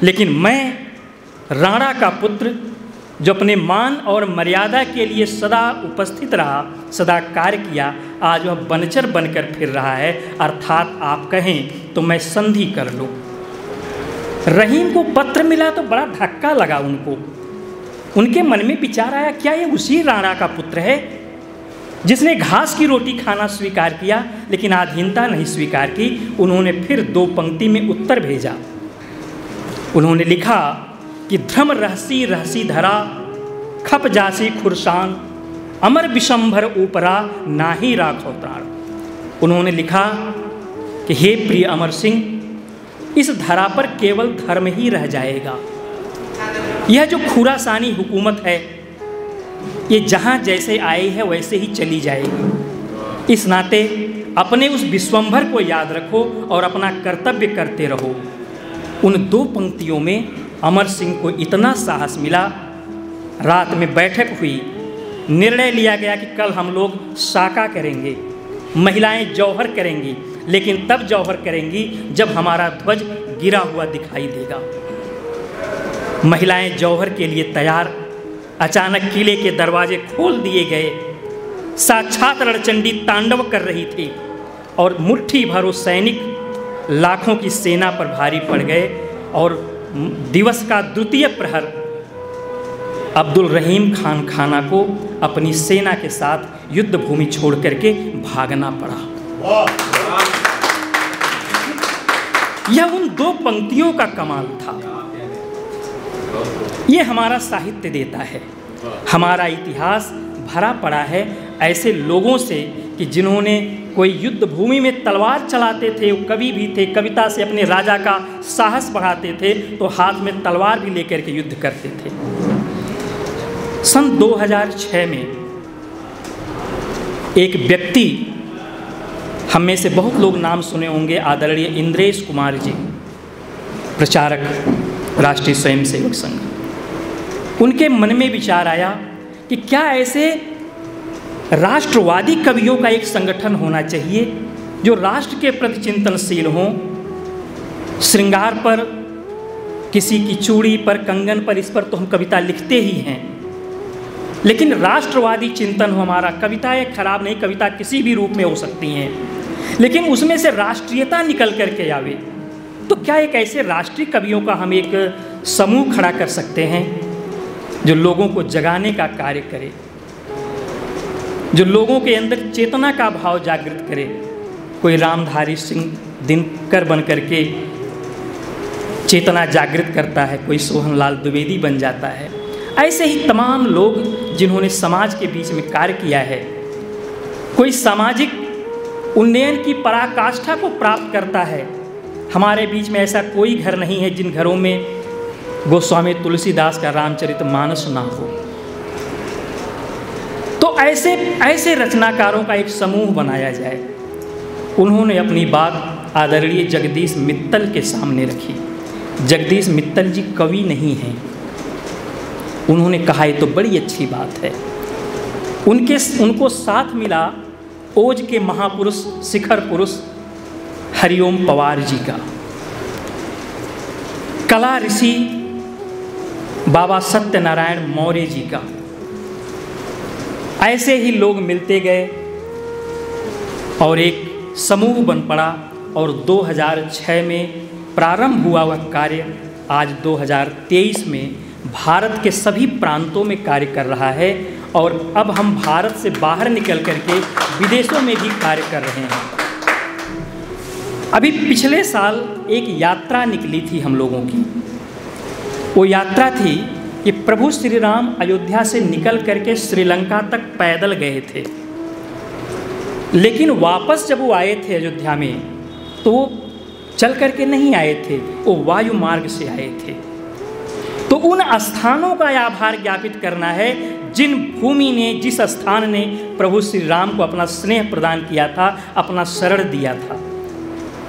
लेकिन मैं राणा का पुत्र जो अपने मान और मर्यादा के लिए सदा उपस्थित रहा, सदा कार्य किया, आज वह बनचर बनकर फिर रहा है। अर्थात आप कहें तो मैं संधि कर लूँ। रहीम को पत्र मिला तो बड़ा धक्का लगा उनको। उनके मन में विचार आया, क्या ये उसी राणा का पुत्र है जिसने घास की रोटी खाना स्वीकार किया लेकिन आधीनता नहीं स्वीकार की। उन्होंने फिर 2 पंक्ति में उत्तर भेजा। उन्होंने लिखा कि ध्रम रहसी रहसी धरा, खप जासी खुरसान, अमर विशंभर ऊपरा, नाही राखो प्राण। उन्होंने लिखा कि हे प्रिय अमर सिंह, इस धरा पर केवल धर्म ही रह जाएगा। यह जो खुरासानी हुकूमत है ये जहाँ जैसे आई है वैसे ही चली जाएगी। इस नाते अपने उस विश्वंभर को याद रखो और अपना कर्तव्य करते रहो। उन 2 पंक्तियों में अमर सिंह को इतना साहस मिला। रात में बैठक हुई, निर्णय लिया गया कि कल हम लोग साका करेंगे, महिलाएं जौहर करेंगी, लेकिन तब जौहर करेंगी जब हमारा ध्वज गिरा हुआ दिखाई देगा। महिलाएं जौहर के लिए तैयार। अचानक किले के दरवाजे खोल दिए गए। साक्षात रणचंडी तांडव कर रही थी और मुट्ठी भर वो सैनिक लाखों की सेना पर भारी पड़ गए। और दिवस का द्वितीय प्रहर अब्दुल रहीम खान खाना को अपनी सेना के साथ युद्ध भूमि छोड़ करके भागना पड़ा। यह उन 2 पंक्तियों का कमाल था। ये हमारा साहित्य देता है, हमारा इतिहास भरा पड़ा है ऐसे लोगों से कि जिन्होंने कोई युद्ध भूमि में तलवार चलाते थे, कवि भी थे, कविता से अपने राजा का साहस बढ़ाते थे तो हाथ में तलवार भी लेकर के युद्ध करते थे। सन 2006 में एक व्यक्ति, हम में से बहुत लोग नाम सुने होंगे, आदरणीय इंद्रेश कुमार जी, प्रचारक राष्ट्रीय स्वयंसेवक संघ, उनके मन में विचार आया कि क्या ऐसे राष्ट्रवादी कवियों का एक संगठन होना चाहिए जो राष्ट्र के प्रति चिंतनशील हों। श्रृंगार पर, किसी की चूड़ी पर, कंगन पर, इस पर तो हम कविता लिखते ही हैं, लेकिन राष्ट्रवादी चिंतन हो हमारा। कविताएं खराब नहीं, कविता किसी भी रूप में हो सकती हैं, लेकिन उसमें से राष्ट्रीयता निकल करके आवे। तो क्या एक ऐसे राष्ट्रीय कवियों का हम एक समूह खड़ा कर सकते हैं जो लोगों को जगाने का कार्य करे, जो लोगों के अंदर चेतना का भाव जागृत करे। कोई रामधारी सिंह दिनकर बन करके चेतना जागृत करता है, कोई सोहनलाल द्विवेदी बन जाता है। ऐसे ही तमाम लोग जिन्होंने समाज के बीच में कार्य किया है। कोई सामाजिक उन्नयन की पराकाष्ठा को प्राप्त करता है। हमारे बीच में ऐसा कोई घर नहीं है जिन घरों में गोस्वामी तुलसीदास का रामचरितमानस ना हो। तो ऐसे रचनाकारों का एक समूह बनाया जाए। उन्होंने अपनी बात आदरणीय जगदीश मित्तल के सामने रखी। जगदीश मित्तल जी कवि नहीं हैं। उन्होंने कहा ये तो बड़ी अच्छी बात है। उनको साथ मिला ओज के महापुरुष, शिखर पुरुष हरिओम पवार जी का, कला ऋषि बाबा सत्यनारायण मौर्य जी का। ऐसे ही लोग मिलते गए और एक समूह बन पड़ा और 2006 में प्रारंभ हुआ वह कार्य आज 2023 में भारत के सभी प्रांतों में कार्य कर रहा है। और अब हम भारत से बाहर निकल करके विदेशों में भी कार्य कर रहे हैं। अभी पिछले साल एक यात्रा निकली थी हम लोगों की। वो यात्रा थी कि प्रभु श्री राम अयोध्या से निकल करके श्रीलंका तक पैदल गए थे, लेकिन वापस जब वो आए थे अयोध्या में तो वो चल करके नहीं आए थे, वो वायु मार्ग से आए थे। तो उन स्थानों का आभार ज्ञापित करना है जिन भूमि ने, जिस स्थान ने प्रभु श्री राम को अपना स्नेह प्रदान किया था, अपना शरण दिया था।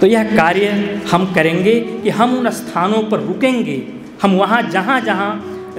तो यह कार्य हम करेंगे कि हम उन स्थानों पर रुकेंगे। हम वहाँ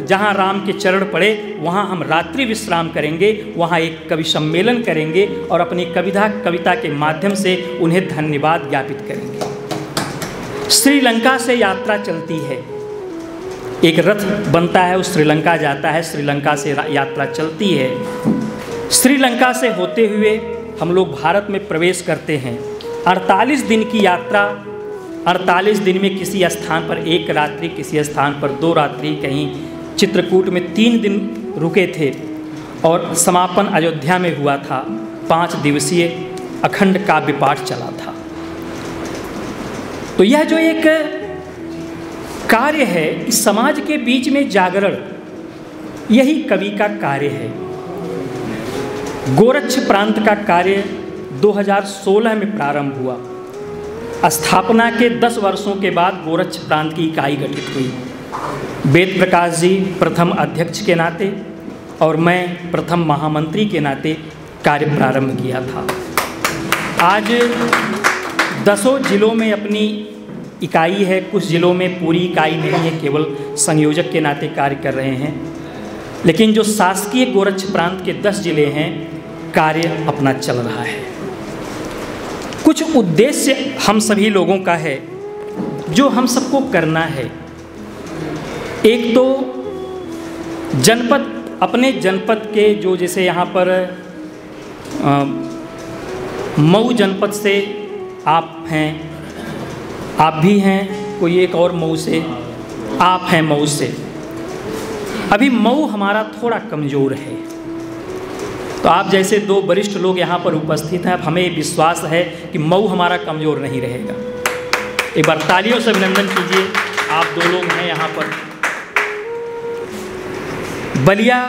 जहाँ राम के चरण पड़े वहाँ हम रात्रि विश्राम करेंगे, वहाँ एक कवि सम्मेलन करेंगे और अपनी कविता के माध्यम से उन्हें धन्यवाद ज्ञापित करेंगे। श्रीलंका से यात्रा चलती है, एक रथ बनता है, उस श्रीलंका जाता है, श्रीलंका से यात्रा चलती है। श्रीलंका से होते हुए हम लोग भारत में प्रवेश करते हैं। 48 दिन की यात्रा, 48 दिन में किसी स्थान पर 1 रात्रि, किसी स्थान पर 2 रात्रि, कहीं चित्रकूट में 3 दिन रुके थे और समापन अयोध्या में हुआ था। 5 दिवसीय अखंड काव्य पाठ चला था। तो यह जो एक कार्य है कि समाज के बीच में जागरण, यही कवि का कार्य है। गोरक्ष प्रांत का कार्य 2016 में प्रारंभ हुआ। स्थापना के 10 वर्षों के बाद गोरक्ष प्रांत की इकाई गठित हुई। वेद प्रकाश जी प्रथम अध्यक्ष के नाते और मैं प्रथम महामंत्री के नाते कार्य प्रारंभ किया था। आज 10 जिलों में अपनी इकाई है, कुछ जिलों में पूरी इकाई नहीं है, केवल संयोजक के नाते कार्य कर रहे हैं। लेकिन जो शासकीय गोरक्ष प्रांत के 10 जिले हैं, कार्य अपना चल रहा है। कुछ उद्देश्य हम सभी लोगों का है जो हम सबको करना है। एक तो जनपद, अपने जनपद के जो, जैसे यहाँ पर मऊ जनपद से आप हैं, आप भी हैं, कोई एक और मऊ से, आप हैं मऊ से। अभी मऊ हमारा थोड़ा कमज़ोर है, तो आप जैसे 2 वरिष्ठ लोग यहाँ पर उपस्थित हैं, अब हमें विश्वास है कि मऊ हमारा कमज़ोर नहीं रहेगा। एक बार तालियों से अभिनंदन कीजिए, आप 2 लोग हैं यहाँ पर। बलिया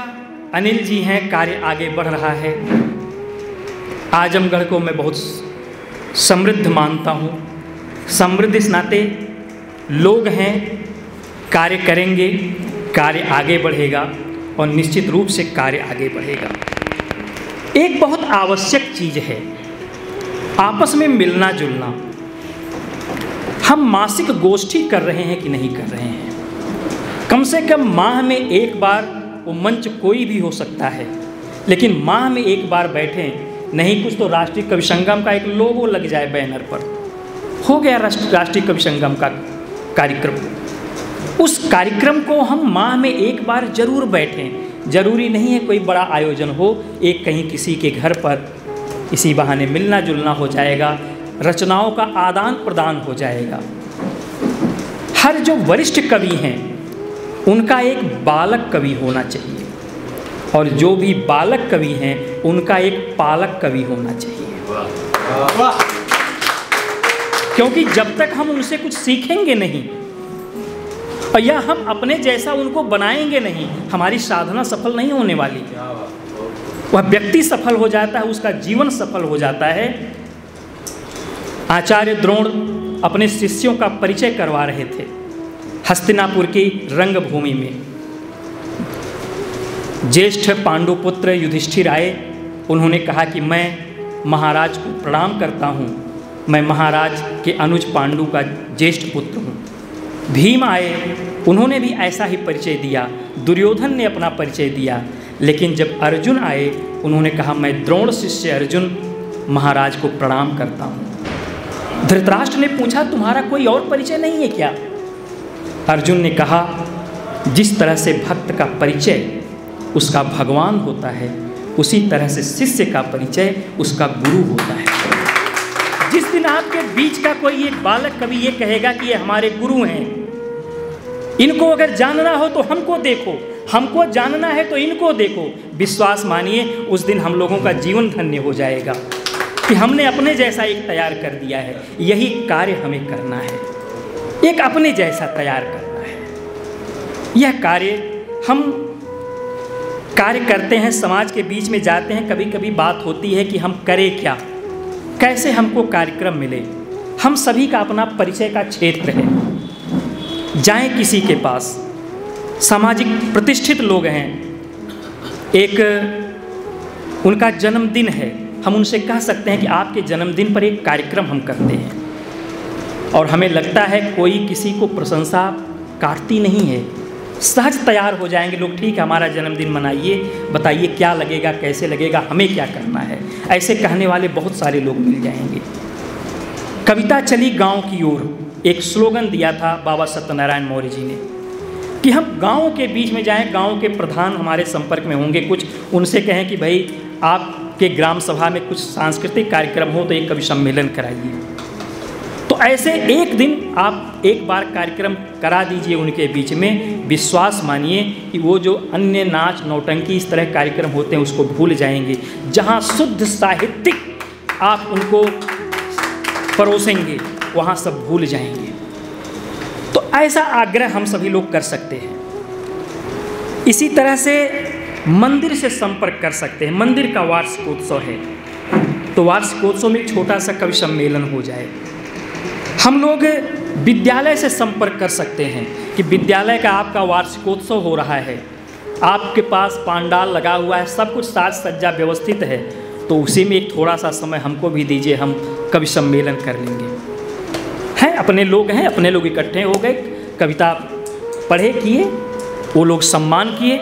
अनिल जी हैं, कार्य आगे बढ़ रहा है। आजमगढ़ को मैं बहुत समृद्ध मानता हूँ। समृद्ध इस नाते लोग हैं, कार्य करेंगे, कार्य आगे बढ़ेगा और निश्चित रूप से कार्य आगे बढ़ेगा। एक बहुत आवश्यक चीज़ है आपस में मिलना जुलना। हम मासिक गोष्ठी कर रहे हैं कि नहीं कर रहे हैं? कम से कम माह में 1 बार, वो मंच कोई भी हो सकता है, लेकिन माह में 1 बार बैठें। नहीं कुछ तो राष्ट्रीय कवि संगम का एक लोगो लग जाए बैनर पर, हो गया राष्ट्रीय कवि संगम का कार्यक्रम। उस कार्यक्रम को हम माह में 1 बार जरूर बैठें। जरूरी नहीं है कोई बड़ा आयोजन हो, एक कहीं किसी के घर पर इसी बहाने मिलना जुलना हो जाएगा, रचनाओं का आदान प्रदान हो जाएगा। हर जो वरिष्ठ कवि हैं उनका एक बालक कवि होना चाहिए, और जो भी बालक कवि हैं उनका एक पालक कवि होना चाहिए। क्योंकि जब तक हम उनसे कुछ सीखेंगे नहीं और या हम अपने जैसा उनको बनाएंगे नहीं, हमारी साधना सफल नहीं होने वाली। वह व्यक्ति सफल हो जाता है, उसका जीवन सफल हो जाता है। आचार्य द्रोण अपने शिष्यों का परिचय करवा रहे थे हस्तिनापुर की रंगभूमि में। ज्येष्ठ पांडुपुत्र युधिष्ठिर आए, उन्होंने कहा कि मैं महाराज को प्रणाम करता हूँ, मैं महाराज के अनुज पांडु का ज्येष्ठ पुत्र हूँ। भीम आए, उन्होंने भी ऐसा ही परिचय दिया। दुर्योधन ने अपना परिचय दिया। लेकिन जब अर्जुन आए, उन्होंने कहा मैं द्रोण शिष्य अर्जुन महाराज को प्रणाम करता हूँ। धृतराष्ट्र ने पूछा तुम्हारा कोई और परिचय नहीं है क्या? अर्जुन ने कहा जिस तरह से भक्त का परिचय उसका भगवान होता है, उसी तरह से शिष्य का परिचय उसका गुरु होता है। जिस दिन आपके बीच का कोई एक बालक कवि ये कहेगा कि ये हमारे गुरु हैं, इनको अगर जानना हो तो हमको देखो, हमको जानना है तो इनको देखो, विश्वास मानिए उस दिन हम लोगों का जीवन धन्य हो जाएगा कि हमने अपने जैसा एक तैयार कर दिया है। यही कार्य हमें करना है, एक अपने जैसा तैयार करना है। यह कार्य हम कार्य करते हैं, समाज के बीच में जाते हैं। कभी कभी बात होती है कि हम करें क्या, कैसे हमको कार्यक्रम मिले। हम सभी का अपना परिचय का क्षेत्र है। जाएं किसी के पास, सामाजिक प्रतिष्ठित लोग हैं, एक उनका जन्मदिन है, हम उनसे कह सकते हैं कि आपके जन्मदिन पर एक कार्यक्रम हम करते हैं। और हमें लगता है कोई किसी को प्रशंसा काटती नहीं है, सहज तैयार हो जाएंगे लोग। ठीक है, हमारा जन्मदिन मनाइए, बताइए क्या लगेगा, कैसे लगेगा, हमें क्या करना है। ऐसे कहने वाले बहुत सारे लोग मिल जाएंगे। कविता चली गांव की ओर, एक स्लोगन दिया था बाबा सत्यनारायण मौर्य जी ने। कि हम गाँव के बीच में जाएं, गाँव के प्रधान हमारे संपर्क में होंगे, कुछ उनसे कहें कि भाई आपके ग्राम सभा में कुछ सांस्कृतिक कार्यक्रम हो तो एक कवि सम्मेलन कराइए। तो ऐसे एक दिन आप एक बार कार्यक्रम करा दीजिए उनके बीच में, विश्वास मानिए कि वो जो अन्य नाच नौटंकी इस तरह कार्यक्रम होते हैं उसको भूल जाएंगे। जहाँ शुद्ध साहित्यिक आप उनको परोसेंगे वहाँ सब भूल जाएंगे। तो ऐसा आग्रह हम सभी लोग कर सकते हैं। इसी तरह से मंदिर से संपर्क कर सकते हैं। मंदिर का वार्षिकोत्सव है तो वार्षिकोत्सव में छोटा सा कवि सम्मेलन हो जाए। हम लोग विद्यालय से संपर्क कर सकते हैं कि विद्यालय का आपका वार्षिकोत्सव हो रहा है, आपके पास पंडाल लगा हुआ है, सब कुछ साज सज्जा व्यवस्थित है, तो उसी में एक थोड़ा सा समय हमको भी दीजिए, हम कवि सम्मेलन कर लेंगे। हैं अपने लोग हैं, अपने लोग इकट्ठे हो गए, कविता पढ़े किए, वो लोग सम्मान किए,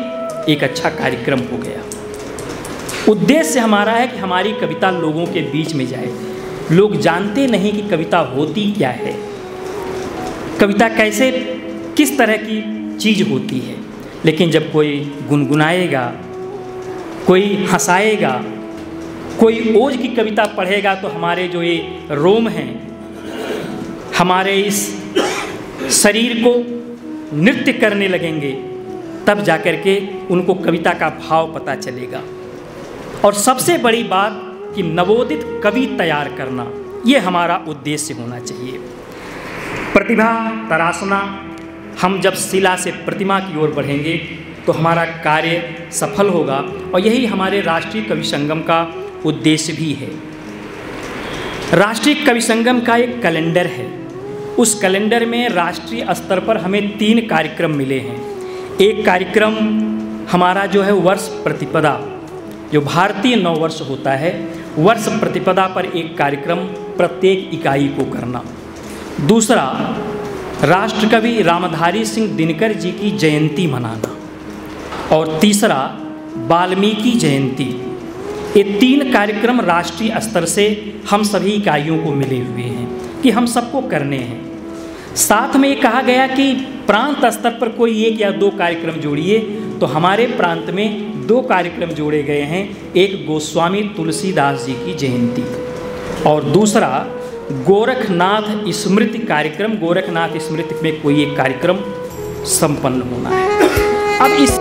एक अच्छा कार्यक्रम हो गया। उद्देश्य हमारा है कि हमारी कविता लोगों के बीच में जाए। लोग जानते नहीं कि कविता होती क्या है, कविता कैसे किस तरह की चीज़ होती है, लेकिन जब कोई गुनगुनाएगा, कोई हंसाएगा, कोई ओज की कविता पढ़ेगा तो हमारे जो ये रोम हैं, हमारे इस शरीर को नृत्य करने लगेंगे, तब जाकर के उनको कविता का भाव पता चलेगा। और सबसे बड़ी बात कि नवोदित कवि तैयार करना, ये हमारा उद्देश्य होना चाहिए। प्रतिभा तराशना, हम जब शिला से प्रतिमा की ओर बढ़ेंगे तो हमारा कार्य सफल होगा, और यही हमारे राष्ट्रीय कवि संगम का उद्देश्य भी है। राष्ट्रीय कवि संगम का एक कैलेंडर है, उस कैलेंडर में राष्ट्रीय स्तर पर हमें 3 कार्यक्रम मिले हैं। एक कार्यक्रम हमारा जो है वर्ष प्रतिपदा, जो भारतीय नववर्ष होता है, वर्ष प्रतिपदा पर एक कार्यक्रम प्रत्येक इकाई को करना। दूसरा राष्ट्रकवि रामधारी सिंह दिनकर जी की जयंती मनाना, और तीसरा वाल्मीकि जयंती। ये 3 कार्यक्रम राष्ट्रीय स्तर से हम सभी इकाइयों को मिले हुए हैं कि हम सबको करने हैं। साथ में ये कहा गया कि प्रांत स्तर पर कोई 1 या 2 कार्यक्रम जोड़िए, तो हमारे प्रांत में 2 कार्यक्रम जोड़े गए हैं। एक गोस्वामी तुलसीदास जी की जयंती और दूसरा गोरखनाथ स्मृति कार्यक्रम। गोरखनाथ स्मृति में कोई एक कार्यक्रम संपन्न होना है। अब इस